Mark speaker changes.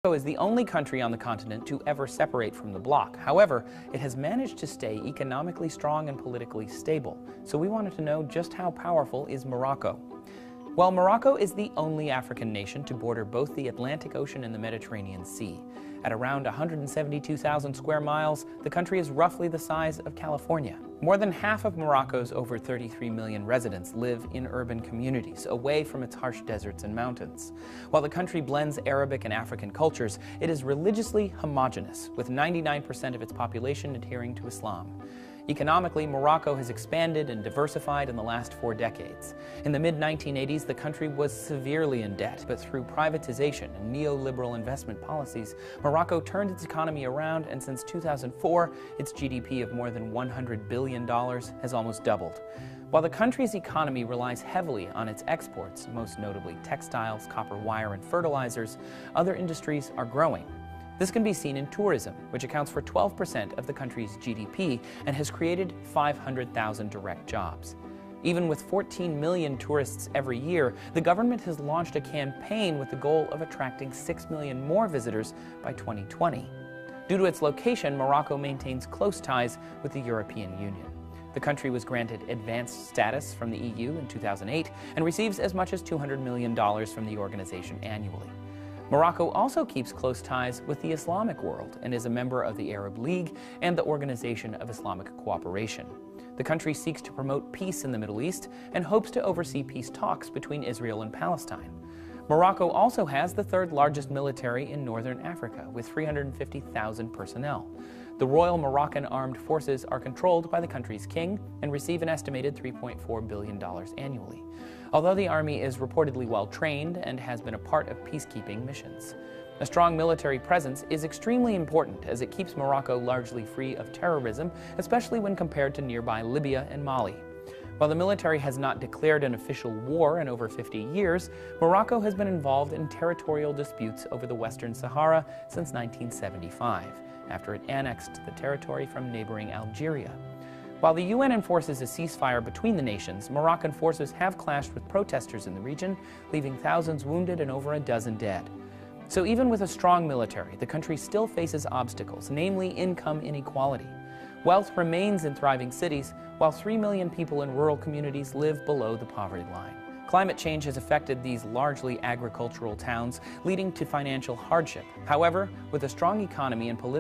Speaker 1: Morocco is the only country on the continent to ever separate from the bloc. However, it has managed to stay economically strong and politically stable. So we wanted to know just how powerful is Morocco. Well, Morocco is the only African nation to border both the Atlantic Ocean and the Mediterranean Sea. At around 172,000 square miles, the country is roughly the size of California. More than half of Morocco's over 33 million residents live in urban communities, away from its harsh deserts and mountains. While the country blends Arabic and African cultures, it is religiously homogeneous, with 99% of its population adhering to Islam. Economically, Morocco has expanded and diversified in the last 4 decades. In the mid-1980s, the country was severely in debt, but through privatization and neoliberal investment policies, Morocco turned its economy around, and since 2004, its GDP of more than $100 billion has almost doubled. While the country's economy relies heavily on its exports, most notably textiles, copper wire, and fertilizers, other industries are growing. This can be seen in tourism, which accounts for 12% of the country's GDP and has created 500,000 direct jobs. Even with 14 million tourists every year, the government has launched a campaign with the goal of attracting 6 million more visitors by 2020. Due to its location, Morocco maintains close ties with the European Union. The country was granted advanced status from the EU in 2008 and receives as much as $200 million from the organization annually. Morocco also keeps close ties with the Islamic world and is a member of the Arab League and the Organization of Islamic Cooperation. The country seeks to promote peace in the Middle East and hopes to oversee peace talks between Israel and Palestine. Morocco also has the 3rd largest military in northern Africa, with 350,000 personnel. The Royal Moroccan Armed Forces are controlled by the country's king and receive an estimated $3.4 billion annually, although the army is reportedly well-trained and has been a part of peacekeeping missions. A strong military presence is extremely important as it keeps Morocco largely free of terrorism, especially when compared to nearby Libya and Mali. While the military has not declared an official war in over 50 years, Morocco has been involved in territorial disputes over the Western Sahara since 1975, after it annexed the territory from neighboring Algeria. While the UN enforces a ceasefire between the nations, Moroccan forces have clashed with protesters in the region, leaving thousands wounded and over a dozen dead. So even with a strong military, the country still faces obstacles, namely income inequality. Wealth remains in thriving cities, while 3 million people in rural communities live below the poverty line. Climate change has affected these largely agricultural towns, leading to financial hardship. However, with a strong economy and political